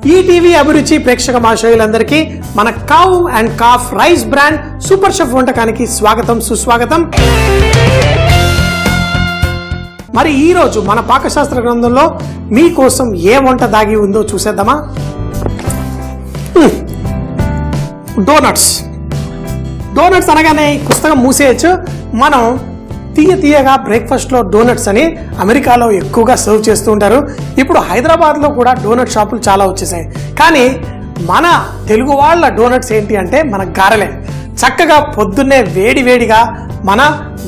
ETV అభిరుచి ప్రేక్షక మహాశయులందరికీ మన cow and calf rice brand super chef వంటకానికి స్వాగతం సుస్వాగతం. మరి ఈ రోజు మన పాకశాస్త్ర గ్రంథంలో మీకోసం ఏ వంట దాగి ఉందో చూసేద్దామా? డోనట్స్ అనగానే పుస్తకం మూసేయచ్చు. మనం తీయగా బ్రేక్ఫాస్ట్ లో డోనట్స్ అని అమెరికాలో ఎక్కువగా సర్వ్ చేస్తూ ఉంటారు. ఇప్పుడు హైదరాబాద్ లో కూడా డోనట్ షాపులు చాలా వచ్చేసాయి. కానీ మన తెలుగు వాళ్ళ డోనట్స్ ఏంటి అంటే మన గారెలే. చక్కగా పొద్దున్నే వేడిగా మన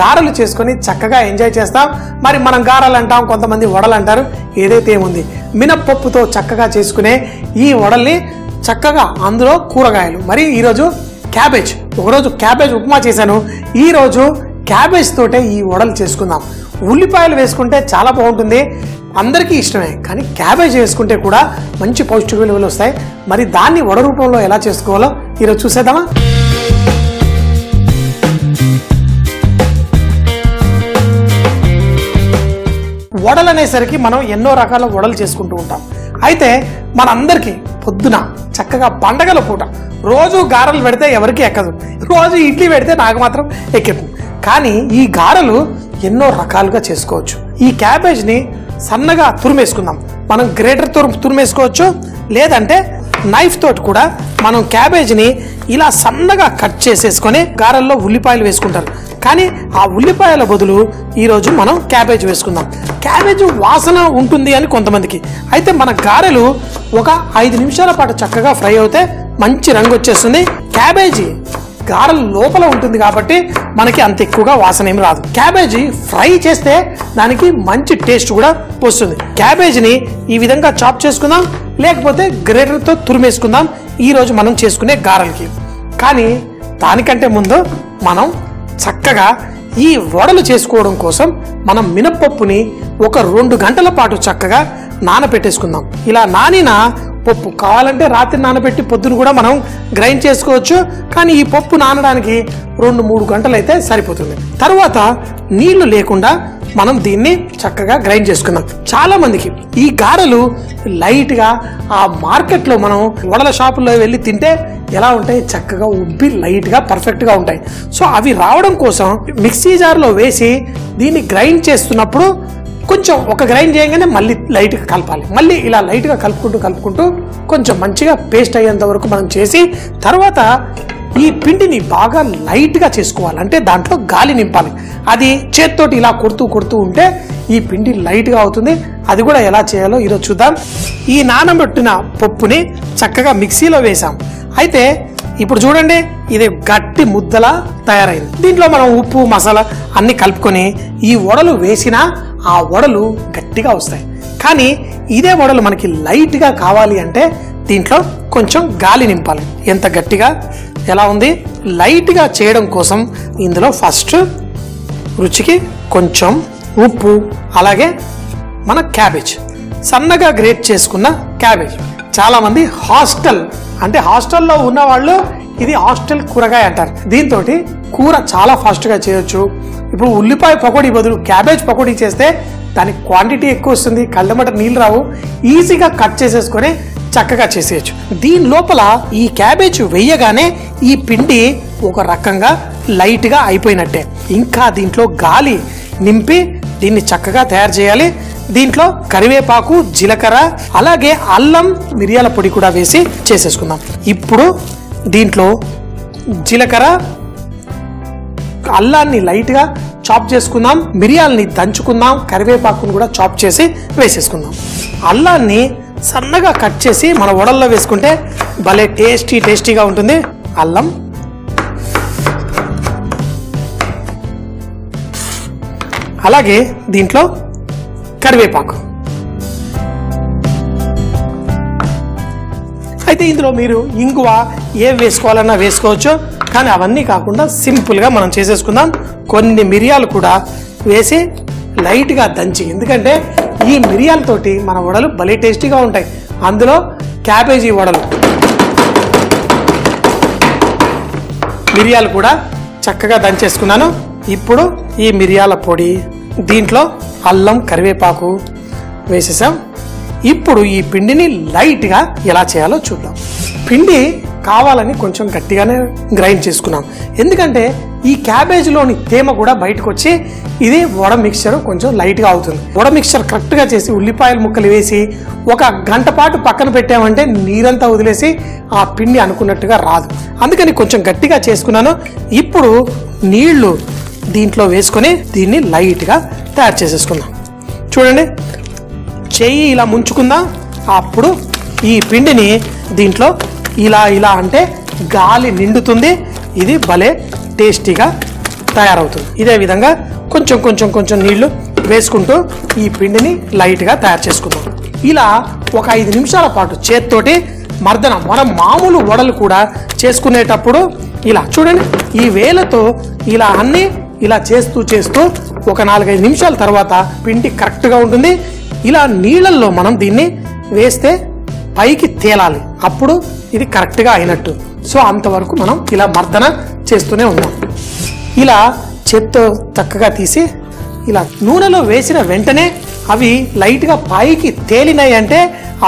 గారెలు చేసుకొని చక్కగా ఎంజాయ్ చేస్తాం. మరి మనం గారెలు అంటాం, కొంతమంది వడలు అంటారు. ఏదైతే ఏముంది, మినప్పప్పుతో చక్కగా చేసుకునే ఈ వడల్ని చక్కగా అందులో కూరగాయలు. మరి ఈరోజు క్యాబేజ్, ఒకరోజు క్యాబేజ్ ఉప్మా చేశాను. ఈరోజు క్యాబేజ్ తోటే ఈ వడలు చేసుకుందాం. ఉల్లిపాయలు వేసుకుంటే చాలా బాగుంటుంది, అందరికీ ఇష్టమే. కానీ క్యాబేజ్ వేసుకుంటే కూడా మంచి పౌష్టిక విలువలు వస్తాయి. మరి దాన్ని వడ రూపంలో ఎలా చేసుకోవాలో ఈరోజు చూసేద్దామా? వడలు అనేసరికి మనం ఎన్నో రకాల వడలు చేసుకుంటూ ఉంటాం. అయితే మనందరికీ పొద్దున చక్కగా పండగల పూట రోజు గారెలు పెడితే ఎవరికి ఎక్కదు, రోజు ఇడ్లీ పెడితే నాకు మాత్రం ఎక్కదు. కానీ ఈ గారెలు ఎన్నో రకాలుగా చేసుకోవచ్చు. ఈ క్యాబేజ్ని సన్నగా తురిమేసుకుందాం. మనం గ్రేటర్ తురిమేసుకోవచ్చు, లేదంటే నైఫ్ తోటి కూడా మనం క్యాబేజ్ని ఇలా సన్నగా కట్ చేసేసుకొని గారెల్లో ఉల్లిపాయలు వేసుకుంటారు. కానీ ఆ ఉల్లిపాయల బదులు ఈరోజు మనం క్యాబేజ్ వేసుకుందాం. క్యాబేజ్ వాసన ఉంటుంది అని కొంతమందికి. అయితే మన గారెలు ఒక 5 నిమిషాల పాటు చక్కగా ఫ్రై అవుతే మంచి రంగు వచ్చేస్తుంది. క్యాబేజీ గారెల లోపల ఉంటుంది కాబట్టి మనకి అంత ఎక్కువగా వాసన ఏమి రాదు. క్యాబేజీ ఫ్రై చేస్తే దానికి మంచి టేస్ట్ కూడా వస్తుంది. క్యాబేజీని ఈ విధంగా చాప్ చేసుకుందాం, లేకపోతే గ్రేటర్తో తురిమేసుకుందాం ఈరోజు మనం చేసుకునే గారెలకి. కానీ దానికంటే ముందు మనం చక్కగా ఈ వడలు చేసుకోవడం కోసం మనం మినప్పప్పుని ఒక 2 గంటల పాటు చక్కగా నానబెట్టేసుకుందాం. ఇలా నానిన పప్పు కావాలంటే రాత్రి నానబెట్టి పొద్దున కూడా మనం గ్రైండ్ చేసుకోవచ్చు. కానీ ఈ పప్పు నానడానికి 2-3 గంటలు అయితే సరిపోతుంది. తర్వాత నీళ్లు లేకుండా మనం దీన్ని చక్కగా గ్రైండ్ చేసుకుందాం. చాలా మందికి ఈ గారెలు లైట్ గా ఆ మార్కెట్ లో మనం వడల షాపుల్లో వెళ్ళి తింటే ఎలా ఉంటాయి, చక్కగా ఉబ్బి లైట్ గా పర్ఫెక్ట్ గా ఉంటాయి. సో అవి రావడం కోసం మిక్సీ జార్ లో వేసి దీన్ని గ్రైండ్ చేస్తున్నప్పుడు కొంచెం ఒక గ్రైండ్ చేయగానే మళ్ళీ లైట్గా కలపాలి. మళ్ళీ ఇలా లైట్గా కలుపుకుంటూ కొంచెం మంచిగా పేస్ట్ అయ్యేంత వరకు మనం చేసి తర్వాత ఈ పిండిని బాగా లైట్గా చేసుకోవాలి. అంటే దాంట్లో గాలి నింపాలి. అది చేత్తోటి ఇలా కొడుతూ ఉంటే ఈ పిండి లైట్గా అవుతుంది. అది కూడా ఎలా చేయాలో ఈరోజు చూద్దాం. ఈ నానబెట్టిన పప్పుని చక్కగా మిక్సీలో వేసాం. అయితే ఇప్పుడు చూడండి, ఇది గట్టి ముద్దలా తయారైంది. దీంట్లో మనం ఉప్పు మసాలా అన్ని కలుపుకొని ఈ వడలు వేసినా ఆ వడలు గట్టిగా వస్తాయి. కానీ ఇదే వడలు మనకి లైట్గా కావాలి అంటే దీంట్లో కొంచెం గాలి నింపాలి. ఎంత గట్టిగా ఎలా ఉంది, లైట్గా చేయడం కోసం ఇందులో ఫస్ట్ రుచికి కొంచెం ఉప్పు, అలాగే మన క్యాబేజ్ సన్నగా గ్రేట్ చేసుకున్న క్యాబేజ్. చాలా మంది హాస్టల్లో ఉన్న వాళ్ళు ఇది హాస్టల్ కూరగాయ అంటారు. దీంతో కూర చాలా ఫాస్ట్గా చేయొచ్చు. ఇప్పుడు ఉల్లిపాయ పకోడీ బదులు క్యాబేజ్ పకోడీ చేస్తే దాని క్వాంటిటీ ఎక్కువ వస్తుంది, కళ్ళమట నీళ్ళు రావు, ఈజీగా కట్ చేసేసుకొని చక్కగా చేసేయచ్చు. దీని లోపల ఈ క్యాబేజ్ వేయగానే ఈ పిండి ఒక రకంగా లైట్గా అయిపోయినట్టే. ఇంకా దీంట్లో గాలి నింపి దీన్ని చక్కగా తయారు చేయాలి. దీంట్లో కరివేపాకు, జీలకర్ర, అలాగే అల్లం, మిరియాల పొడి కూడా వేసి చేసేసుకుందాం. ఇప్పుడు దీంట్లో జీలకర్ర, అల్లాన్ని లైట్గా చాప్ చేసుకుందాం, మిరియాలని దంచుకుందాం, కరివేపాకును కూడా చాప్ చేసి వేసేసుకుందాం. అల్లాన్ని సన్నగా కట్ చేసి మన వడల్లో వేసుకుంటే భలే టేస్టీగా ఉంటుంది. అల్లం, అలాగే దీంట్లో కరివేపాకు. అయితే ఇందులో మీరు ఇంగువ ఏం వేసుకోవాలన్నా వేసుకోవచ్చు. కానీ అవన్నీ కాకుండా సింపుల్గా మనం చేసేసుకుందాం. కొన్ని మిరియాలు కూడా వేసి లైట్గా దంచి, ఎందుకంటే ఈ మిరియాలతోటి మన వడలు భలే టేస్టీగా ఉంటాయి. అందులో క్యాబేజీ వడలు మిరియాలు కూడా చక్కగా దంచేసుకున్నాను. ఇప్పుడు ఈ మిరియాల పొడి, దీంట్లో అల్లం, కరివేపాకు వేసేసాం. ఇప్పుడు ఈ పిండిని లైట్గా ఎలా చేయాలో చూద్దాం. పిండి కావాలని కొంచెం గట్టిగానే గ్రైండ్ చేసుకున్నాం, ఎందుకంటే ఈ క్యాబేజ్లోని తేమ కూడా బయటకు వచ్చి ఇది వడ మిక్చర్ కొంచెం లైట్గా అవుతుంది. వడ మిక్చర్ కరెక్ట్గా చేసి ఉల్లిపాయల ముక్కలు వేసి 1 గంట పాటు పక్కన పెట్టామంటే నీరంతా వదిలేసి ఆ పిండి అనుకున్నట్టుగా రాదు. అందుకని కొంచెం గట్టిగా చేసుకున్నాను. ఇప్పుడు నీళ్లు దీంట్లో వేసుకొని దీన్ని లైట్గా తయారు చేసేసుకుందాం. చూడండి, చెయ్యి ఇలా ముంచుకుందాం. అప్పుడు ఈ పిండిని దీంట్లో ఇలా అంటే గాలి నిండుతుంది. ఇది భలే టేస్టీగా తయారవుతుంది. ఇదే విధంగా కొంచెం నీళ్లు వేసుకుంటూ ఈ పిండిని లైట్గా తయారు చేసుకుందాం. ఇలా ఒక 5 నిమిషాల పాటు చేత్తోటి మర్దన, మనం మామూలు వడలు కూడా చేసుకునేటప్పుడు ఇలా చూడండి, ఈ వేలతో ఇలా అన్ని ఇలా చేస్తూ ఒక 4-5 నిమిషాల తర్వాత పిండి కరెక్ట్గా ఉంటుంది. ఇలా నీళ్ళల్లో మనం దీన్ని వేస్తే పైకి తేలాలి, అప్పుడు ఇది కరెక్ట్గా అయినట్టు. సో అంతవరకు మనం ఇలా మర్దన చేస్తూనే ఉన్నాం. ఇలా చేత్తో చక్కగా తీసి ఇలా నూనెలో వేసిన వెంటనే అవి లైట్గా పైకి తేలినాయి అంటే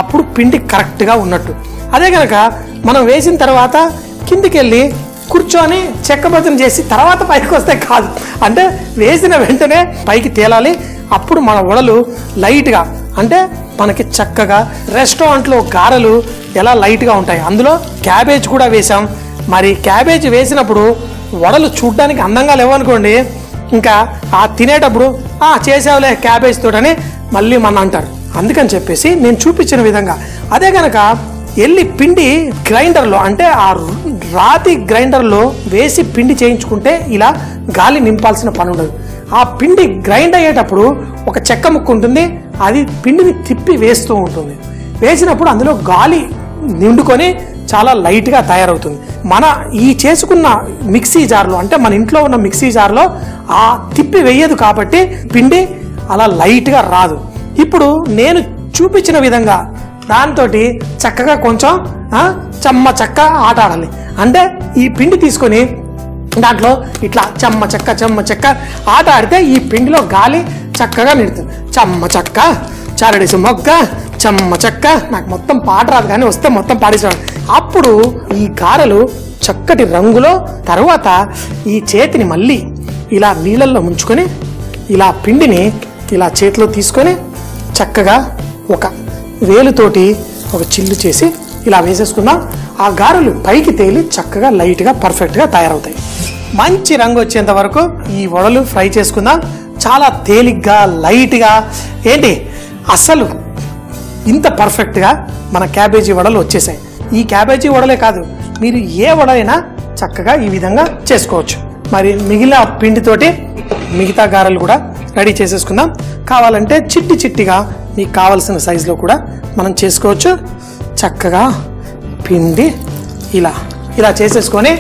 అప్పుడు పిండి కరెక్ట్గా ఉన్నట్టు. అదే కనుక మనం వేసిన తర్వాత కిందికి వెళ్ళి కూర్చొని చెక్కబద్దం చేసి తర్వాత పైకి వస్తే కాదు, అంటే వేసిన వెంటనే పైకి తేలాలి. అప్పుడు మన వడలు లైట్గా, అంటే మనకి చక్కగా రెస్టారెంట్లో గారెలు ఎలా లైట్గా ఉంటాయి. అందులో క్యాబేజ్ కూడా వేసాం. మరి క్యాబేజ్ వేసినప్పుడు వడలు చూడడానికి అందంగా లేవనుకోండి, ఇంకా ఆ తినేటప్పుడు చేసావులే క్యాబేజ్ తోటని మళ్ళీ మన అంటారు. అందుకని చెప్పేసి నేను చూపించిన విధంగా అదే కనుక వెళ్ళి పిండి గ్రైండర్లో, అంటే ఆ రాతి గ్రైండర్లో వేసి పిండి చేయించుకుంటే ఇలా గాలి నింపాల్సిన పని ఉండదు. ఆ పిండి గ్రైండ్ అయ్యేటప్పుడు ఒక చెక్క ముక్క ఉంటుంది, అది పిండిని తిప్పి వేస్తూ ఉంటుంది. వేసినప్పుడు అందులో గాలి నిండుకొని చాలా లైట్గా తయారవుతుంది. మన ఈ చేసుకున్న మిక్సీ జార్లో, అంటే మన ఇంట్లో ఉన్న మిక్సీ జార్లో ఆ తిప్పి వేయదు కాబట్టి పిండి అలా లైట్గా రాదు. ఇప్పుడు నేను చూపించిన విధంగా దాంతో చక్కగా కొంచెం చెమ్మ చెక్క ఆట ఆడాలి. అంటే ఈ పిండి తీసుకొని దాంట్లో ఇట్లా చెమ్మ చెక్క ఆట ఆడితే ఈ పిండిలో గాలి చక్కగా నిడుతుంది. చెమ్మ చెక్క చారడిసి మొక్క చెమ్మ చెక్క, నాకు మొత్తం పాట రాదు కానీ వస్తే మొత్తం పాడేసాడు. అప్పుడు ఈ గారెలు చక్కటి రంగులో, తర్వాత ఈ చేతిని మళ్ళీ ఇలా నీళ్ళల్లో ముంచుకొని ఇలా పిండిని ఇలా చేతిలో తీసుకొని చక్కగా ఒక వేలుతోటి ఒక చిల్లు చేసి ఇలా వేసేసుకుందాం. ఆ గారెలు పైకి తేలి చక్కగా లైట్గా పర్ఫెక్ట్గా తయారవుతాయి. మంచి రంగు వచ్చేంత వరకు ఈ వడలు ఫ్రై చేసుకుందాం. చాలా తేలిగ్గా లైట్గా, ఏంటి అసలు ఇంత పర్ఫెక్ట్గా మన క్యాబేజీ వడలు వచ్చేసాయి. ఈ క్యాబేజీ వడలే కాదు, మీరు ఏ వడైనా చక్కగా ఈ విధంగా చేసుకోవచ్చు. మరి మిగిలిన పిండితోటి మిగతా గారెలు కూడా రెడీ చేసేసుకుందాం. కావాలంటే చిట్టిగా మీకు కావాల్సిన సైజులో కూడా మనం చేసుకోవచ్చు. చక్కగా పిండి ఇలా చేసేసుకొని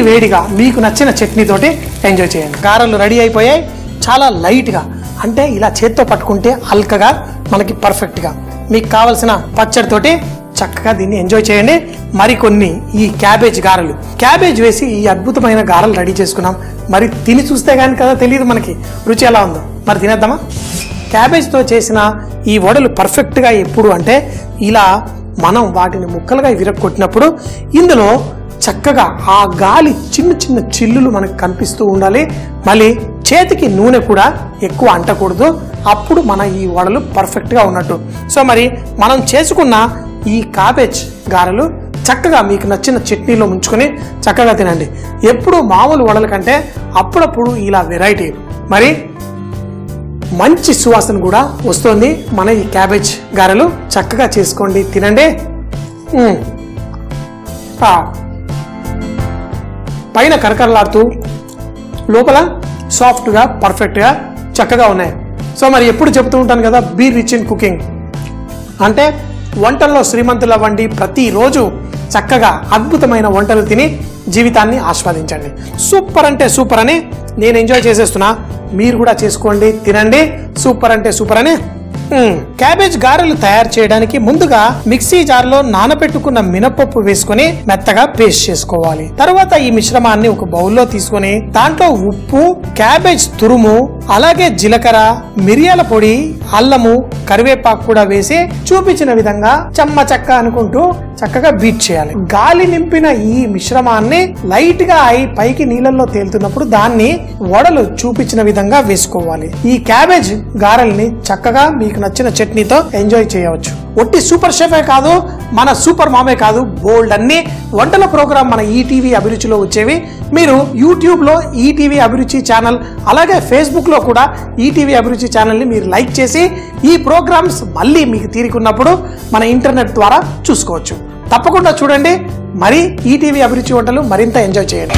వేడిగా మీకు నచ్చిన చట్నీతోటి ఎంజాయ్ చేయండి. గారెలు రెడీ అయిపోయాయి. చాలా లైట్గా, అంటే ఇలా చేత్తో పట్టుకుంటే అల్కగా మనకి పర్ఫెక్ట్గా. మీకు కావాల్సిన పచ్చడితోటి చక్కగా దీన్ని ఎంజాయ్ చేయండి. మరికొన్ని ఈ క్యాబేజ్ వేసి ఈ అద్భుతమైన గారెలు రెడీ చేసుకున్నాం. మరి తిని చూస్తే కానీ కదా తెలియదు మనకి రుచి ఎలా ఉందో. మరి తినేద్దామా? క్యాబేజ్తో చేసిన ఈ వడలు పర్ఫెక్ట్గా ఎప్పుడు అంటే ఇలా మనం వాటిని ముక్కలుగా విరగొట్టినప్పుడు ఇందులో చక్కగా ఆ గాలి చిన్న చిల్లులు మనకు కనిపిస్తూ ఉండాలి. మళ్ళీ చేతికి నూనె కూడా ఎక్కువ అంటకూడదు. అప్పుడు మన ఈ వడలు పర్ఫెక్ట్గా ఉన్నట్టు. సో మరి మనం చేసుకున్న ఈ క్యాబేజ్ గారెలు చక్కగా మీకు నచ్చిన చట్నీలో ముంచుకొని చక్కగా తినండి. ఎప్పుడు మామూలు వడల కంటే అప్పుడప్పుడు ఇలా వెరైటీ, మరి మంచి సువాసన కూడా వస్తుంది మన ఈ క్యాబేజ్ గారెలు. చక్కగా చేసుకోండి, తినండి. పైన కరకరలాడుతూ లోపల సాఫ్ట్గా పర్ఫెక్ట్గా చక్కగా ఉన్నాయి. సో మరి ఎప్పుడు చెప్తూ ఉంటాను కదా, బీ రిచ్ ఇన్ కుకింగ్, అంటే వంటల్లో శ్రీమంతులు అవ్వండి. ప్రతిరోజు చక్కగా అద్భుతమైన వంటలు తిని జీవితాన్ని ఆస్వాదించండి. సూపర్ అంటే సూపర్ అని నేను ఎంజాయ్ చేసేస్తున్నా. మీరు కూడా చేసుకోండి, తినండి. సూపర్ అంటే సూపర్ అని. క్యాబేజ్ గారెలు తయారు చేయడానికి ముందుగా మిక్సీ జార్లో నానబెట్టుకున్న మినపప్పు వేసుకుని మెత్తగా పేస్ట్ చేసుకోవాలి. తర్వాత ఈ మిశ్రమాన్ని ఒక బౌల్లో తీసుకుని దాంట్లో ఉప్పు, క్యాబేజ్ తురుము, అలాగే జీలకర్ర, మిరియాల పొడి, అల్లము, కరివేపాకు కూడా వేసి చూపించిన విధంగా చెమ్మ చెక్క అనుకుంటూ చక్కగా బీట్ చేయాలి. గాలి నింపిన ఈ మిశ్రమాన్ని లైట్ గా పైకి నీళ్ళల్లో తేలుతున్నప్పుడు దాన్ని వడలు చూపించిన విధంగా వేసుకోవాలి. ఈ క్యాబేజ్ గారెల్ని చక్కగా మీకు నచ్చిన చట్నీతో ఎంజాయ్ చేయవచ్చు. ఒట్టి సూపర్ షెఫే కాదు, మన సూపర్ మామే కాదు, బోల్డ్ అన్ని వంటల ప్రోగ్రామ్ మన ఈటీవీ అభిరుచిలో వచ్చేవి. మీరు యూట్యూబ్ లో ఈటీవీ అభిరుచి ఛానల్, అలాగే ఫేస్బుక్ లో కూడా ఈటీవీ అభిరుచి ఛానల్ ని మీరు లైక్ చేసి ఈ ప్రోగ్రామ్స్ మళ్ళీ మీకు తీరికున్నప్పుడు మన ఇంటర్నెట్ ద్వారా చూసుకోవచ్చు. తప్పకుండా చూడండి. మరి ఈటీవీ అభిరుచి వంటలు మరింత ఎంజాయ్ చేయండి.